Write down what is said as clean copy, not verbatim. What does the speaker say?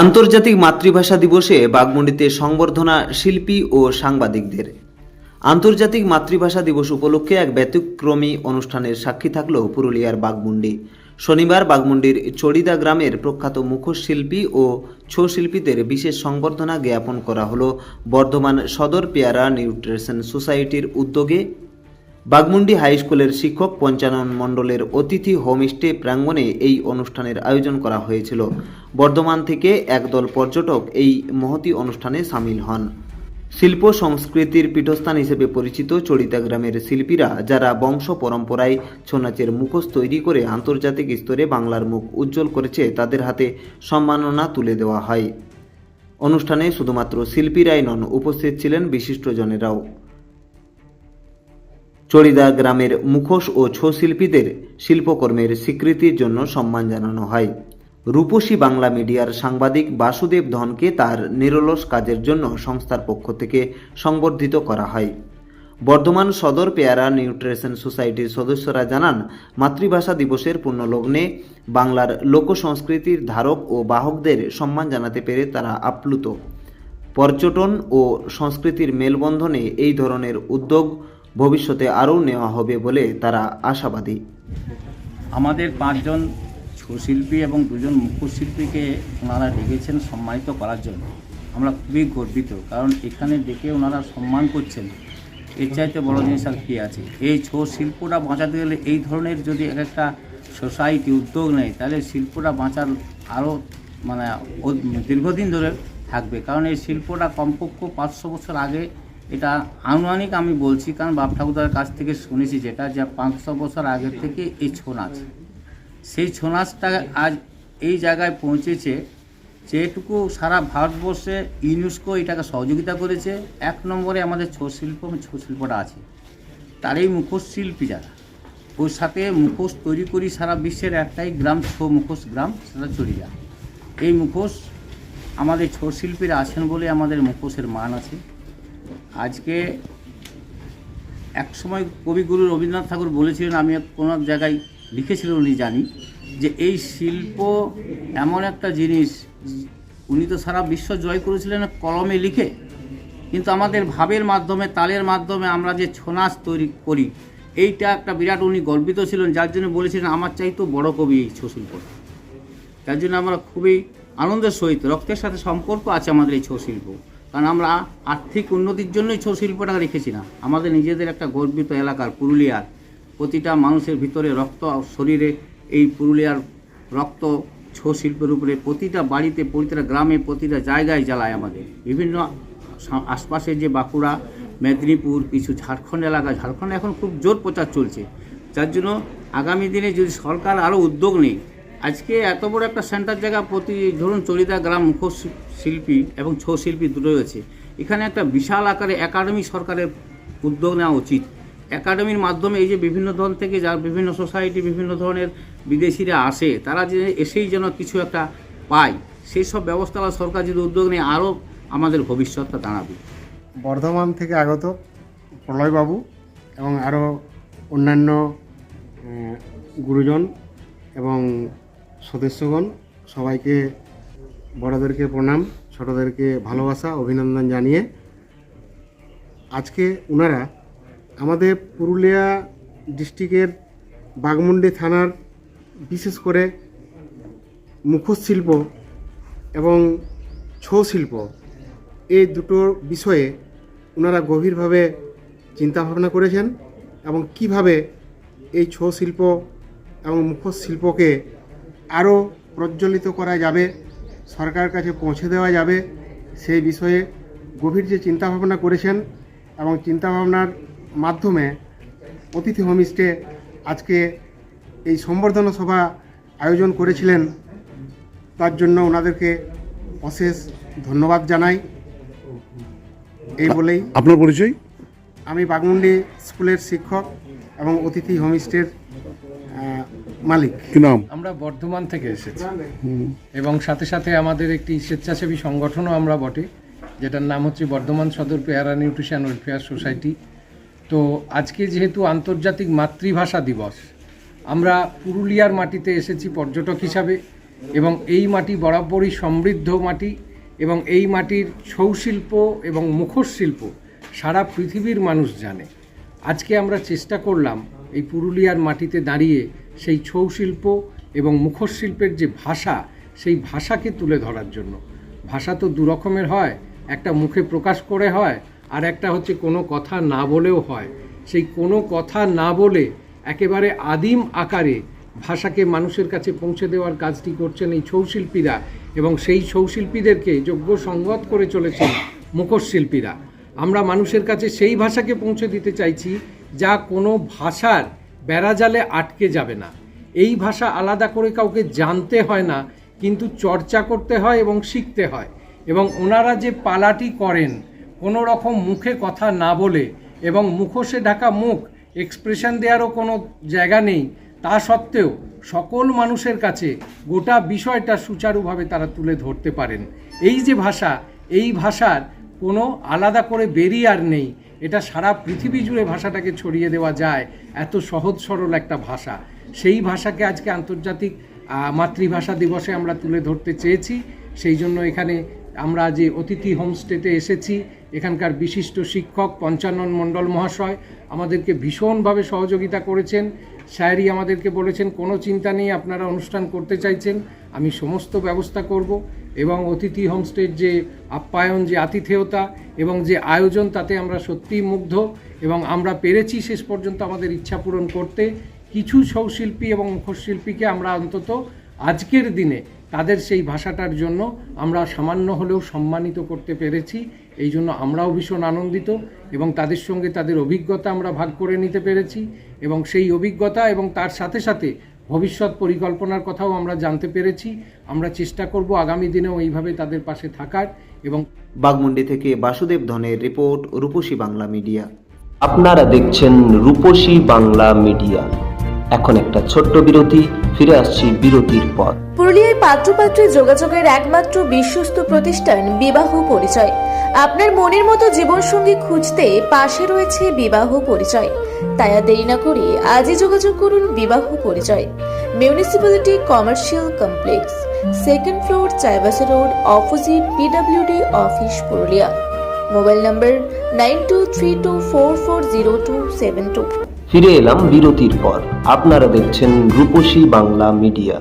আন্তর্জাতিক মাতৃভাষা দিবসে বাঘমুন্ডিতে সংবর্ধনা শিল্পী ও সাংবাদিকদের। আন্তর্জাতিক মাতৃভাষা দিবস উপলক্ষে এক ব্যতিক্রমী অনুষ্ঠানের সাক্ষী থাকল পুরুলিয়ার বাঘমুন্ডি। শনিবার বাঘমুন্ডির চড়িদা গ্রামের প্রখ্যাত মুখোশ শিল্পী ও ছৌ শিল্পীদের বিশেষ সংবর্ধনা জ্ঞাপন করা হলো বর্ধমান সদর পেয়ারা নিউট্রিশন সোসাইটির উদ্যোগে। বাঘমুন্ডি হাই স্কুলের শিক্ষক পঞ্চানন মণ্ডলের অতিথি হোমস্টে প্রাঙ্গণে এই অনুষ্ঠানের আয়োজন করা হয়েছিল। বর্ধমান থেকে একদল পর্যটক এই মহতী অনুষ্ঠানে সামিল হন। শিল্প সংস্কৃতির পীঠস্থান হিসেবে পরিচিত চড়িদা গ্রামের শিল্পীরা, যারা বংশ পরম্পরায় ছৌ নাচের মুখোশ তৈরি করে আন্তর্জাতিক স্তরে বাংলার মুখ উজ্জ্বল করেছে, তাদের হাতে সম্মাননা তুলে দেওয়া হয়। অনুষ্ঠানে শুধুমাত্র শিল্পীরাই নন, উপস্থিত ছিলেন বিশিষ্টজনেরাও। চড়িদা গ্রামের মুখোশ ও ছৌ শিল্পীদের শিল্পকর্মের স্বীকৃতির জন্য সম্মান জানানো হয়। রূপসী বাংলা মিডিয়ার সাংবাদিক বাসুদেব ধনকে তার নিরলস কাজের জন্য সংস্থার পক্ষ থেকে সংবর্ধিত করা হয়। বর্ধমান সদর পেয়ারা নিউট্রিশন সোসাইটির সদস্যরা জানান, মাতৃভাষা দিবসের পুণ্যলগ্নে বাংলার লোকসংস্কৃতির ধারক ও বাহকদের সম্মান জানাতে পেরে তারা আপ্লুত। পর্যটন ও সংস্কৃতির মেলবন্ধনে এই ধরনের উদ্যোগ ভবিষ্যতে আরও নেওয়া হবে বলে তারা আশাবাদী। আমাদের 5 জন ছৌ শিল্পী এবং 2 জন মুখোশ শিল্পীকে ওনারা ডেকেছেন সম্মানিত করার জন্য। আমরা খুবই গর্বিত, কারণ এখানে ডেকে ওনারা সম্মান করছেন, এর চাইতে বড় জিনিস আর কী আছে। এই ছৌ শিল্পটা বাঁচাতে গেলে এই ধরনের যদি একটা সোসাইটি উদ্যোগ নেয়, তাহলে শিল্পটা বাঁচার আরও দীর্ঘদিন ধরে থাকবে। কারণ এই শিল্পটা কমপক্ষে 500 বছর আগে, এটা আনুমানিক আমি বলছি, কারণ বাপ ঠাকুরদার কাছ থেকে শুনেছি যেটা, যে 500 বছর আগের থেকে এই ছৌ নাচ, সেই ছৌ নাচটা আজ এই জায়গায় পৌঁছেছে, যেটুকু সারা ভারতবর্ষে ইউনেস্কো এটাকে সহযোগিতা করেছে। 1 নম্বরে আমাদের ছৌ শিল্পটা আছে। তার এই মুখোশ শিল্পী যারা, ওর সাথে মুখোশ তৈরি করি সারা বিশ্বের একটাই গ্রাম, ছৌ মুখোশ গ্রাম, সেটা চড়িদা। এই মুখোশ আমাদের ছৌ শিল্পীরা আছেন বলে আমাদের মুখোশের মান আছে। আজকে একসময় কবিগুরু রবীন্দ্রনাথ ঠাকুর বলেছিলেন, আমি কোনো এক জায়গায় লিখেছিলেন উনি, জানি যে এই শিল্প এমন একটা জিনিস, উনি তো সারা বিশ্ব জয় করেছিলেন কলমে লিখে, কিন্তু আমাদের ভাবের মাধ্যমে, তালের মাধ্যমে আমরা যে ছৌ নাচ তৈরি করি, এইটা একটা বিরাট, উনি গর্বিত ছিলেন, যার জন্য বলেছিলেন আমার চাইতেও বড় কবি এই ছৌ শিল্প। তার জন্য আমরা খুবই আনন্দের সহিত, রক্তের সাথে সম্পর্ক আছে আমাদের এই ছৌ শিল্প। কারণ আমরা আর্থিক উন্নতির জন্যই ছৌ শিল্পটাকে রেখেছি না, আমাদের নিজেদের একটা গর্বিত এলাকার পুরুলিয়ার প্রতিটা মানুষের ভিতরে রক্ত, শরীরে এই পুরুলিয়ার রক্ত ছৌ শিল্পের উপরে প্রতিটা বাড়িতে, প্রতিটা গ্রামে, প্রতিটা জায়গায় জ্বালায়। আমাদের বিভিন্ন আশপাশে যে বাঁকুড়া, মেদিনীপুর, কিছু ঝাড়খণ্ড এলাকা, ঝাড়খণ্ডে এখন খুব জোর প্রচার চলছে। যার জন্য আগামী দিনে যদি সরকার আরও উদ্যোগ নেয়, আজকে এত বড় একটা সেন্টার জায়গা, ধরুন চড়িদা গ্রাম মুখোশ শিল্পী এবং ছৌ শিল্পী দুটোই আছে, এখানে একটা বিশাল আকারে একাডেমি সরকারের উদ্যোগ নেওয়া উচিত। একাডেমির মাধ্যমে এই যে বিভিন্ন ধরন থেকে যার বিভিন্ন সোসাইটি, বিভিন্ন ধরনের বিদেশিরা আসে, তারা যে এসেই যেন কিছু একটা পায়, সেই সব ব্যবস্থা সরকার যদি উদ্যোগ নেয়, আরও আমাদের ভবিষ্যৎটা দাঁড়াবে। বর্ধমান থেকে আগত প্রলয়বাবু এবং আরও অন্যান্য গুরুজন এবং সদস্যগণ, সবাইকে বড়দেরকে প্রণাম, ছোটদেরকে ভালোবাসা, অভিনন্দন জানিয়ে আজকে ওনারা আমাদের পুরুলিয়া ডিস্ট্রিক্টের বাঘমুন্ডি থানার বিশেষ করে মুখোশ শিল্প এবং ছৌ শিল্প, এই দুটো বিষয়ে ওনারা গভীরভাবে চিন্তাভাবনা করেছেন এবং কিভাবে এই ছৌ শিল্প এবং মুখোশ শিল্পকে আরও প্রজ্বলিত করা যাবে, সরকারের কাছে পৌঁছে দেওয়া যাবে, সেই বিষয়ে গভীর যে চিন্তাভাবনা করেছেন এবং চিন্তাভাবনার মাধ্যমে অতিথি হোমস্টে আজকে এই সম্বর্ধনা সভা আয়োজন করেছিলেন। তার জন্য ওনাদেরকে অশেষ ধন্যবাদ জানাই। এই বলেই আপনার পরিচয়? আমি বাঘমুন্ডি স্কুলের শিক্ষক এবং অতিথি হোমস্টের মালিক। কি নাম? আমরা বর্ধমান থেকে এসেছি এবং সাথে সাথে আমাদের একটি স্বেচ্ছাসেবী সংগঠনও আমরা বটে, যেটার নাম হচ্ছে বর্ধমান সদর পেয়ারা নিউট্রিশন ওয়েলফেয়ার সোসাইটি। তো আজকে যেহেতু আন্তর্জাতিক মাতৃভাষা দিবস, আমরা পুরুলিয়ার মাটিতে এসেছি পর্যটক হিসাবে এবং এই মাটি বরাবরই সমৃদ্ধ মাটি, এবং এই মাটির ছৌ শিল্প এবং মুখোশ শিল্প সারা পৃথিবীর মানুষ জানে। আজকে আমরা চেষ্টা করলাম এই পুরুলিয়ার মাটিতে দাঁড়িয়ে সেই ছৌ শিল্প এবং মুখোশ শিল্পের যে ভাষা, সেই ভাষাকে তুলে ধরার জন্য। ভাষা তো দু রকমের হয়, একটা মুখে প্রকাশ করে হয়, আর একটা হচ্ছে কোনো কথা না বলেও হয়। সেই কোনো কথা না বলে একেবারে আদিম আকারে ভাষাকে মানুষের কাছে পৌঁছে দেওয়ার কাজটি করছেন এই ছৌশিল্পীরা, এবং সেই ছৌশিল্পীদেরকে যোগ্য সংগত করে চলেছেন মুখোশ শিল্পীরা। আমরা মানুষের কাছে সেই ভাষাকে পৌঁছে দিতে চাইছি যা কোনো ভাষার বেড়াজালে আটকে যাবে না। এই ভাষা আলাদা করে কাউকে জানতে হয় না, কিন্তু চর্চা করতে হয় এবং শিখতে হয়। এবং ওনারা যে পালাটি করেন কোনো রকম মুখে কথা না বলে, এবং মুখোশে ঢাকা মুখ, এক্সপ্রেশন দেওয়ারও কোনো জায়গা নেই, তা সত্ত্বেও সকল মানুষের কাছে গোটা বিষয়টা সুচারুভাবে তারা তুলে ধরতে পারেন। এই যে ভাষা, এই ভাষার কোনো আলাদা করে বেরিয়ার নেই। এটা সারা পৃথিবী জুড়ে ভাষাটাকে ছড়িয়ে দেওয়া যায়, এত সহজ সরল একটা ভাষা। সেই ভাষাকে আজকে আন্তর্জাতিক মাতৃভাষা দিবসে আমরা তুলে ধরতে চেয়েছি। সেই জন্য এখানে আমরা যে অতিথি হোমস্টেতে এসেছি, এখানকার বিশিষ্ট শিক্ষক পঞ্চানন মণ্ডল মহাশয় আমাদেরকে ভীষণভাবে সহযোগিতা করেছেন। স্যারই আমাদেরকে বলেছেন কোনো চিন্তা নেই, আপনারা অনুষ্ঠান করতে চাইছেন, আমি সমস্ত ব্যবস্থা করব। এবং অতিথি হোমস্টের যে আপ্যায়ন, যে আতিথেয়তা এবং যে আয়োজন, তাতে আমরা সত্যিই মুগ্ধ, এবং আমরা পেরেছি শেষ পর্যন্ত আমাদের ইচ্ছা পূরণ করতে। কিছু ছৌশিল্পী এবং মুখোশশিল্পীকে আমরা অন্তত আজকের দিনে তাদের সেই ভাষাটার জন্য আমরা সামান্য হলেও সম্মানিত করতে পেরেছি। এই জন্য আমরাও ভীষণ আনন্দিত, এবং তাদের সঙ্গে তাদের অভিজ্ঞতা আমরা ভাগ করে নিতে পেরেছি, এবং সেই অভিজ্ঞতা এবং তার সাথে সাথে ভবিষ্যৎ পরিকল্পনার কথাও আমরা জানতে পেরেছি। আমরা চেষ্টা করব আগামী দিনেও এইভাবে তাদের পাশে থাকার। এবং বাঘমুন্ডি থেকে বাসুদেব ধনের রিপোর্ট, রূপসী বাংলা মিডিয়া। আপনারা দেখছেন রূপসী বাংলা মিডিয়া। এখন একটা ছোট্ট বিরতি, ফিরে আসছি বিরতির পর। পুরুলিয়ায় পাত্রপাত্রী যোগাযোগের একমাত্র বিশ্বস্ত প্রতিষ্ঠান বিবাহ পরিচয়। আপনার মনের মতো জীবনসঙ্গী খুঁজতে পাশে রয়েছে বিবাহ পরিচয়। তাই আর দেরি না করে আজই যোগাযোগ করুন বিবাহ পরিচয়। Municipality commercial complex, 2nd floor, Chaibasa road, opposite PWD office, Purulia. Mobile নম্বর 9232440272। ফিরে এলাম বিরতির পর। আপনারা দেখছেন রূপসী বাংলা মিডিয়া।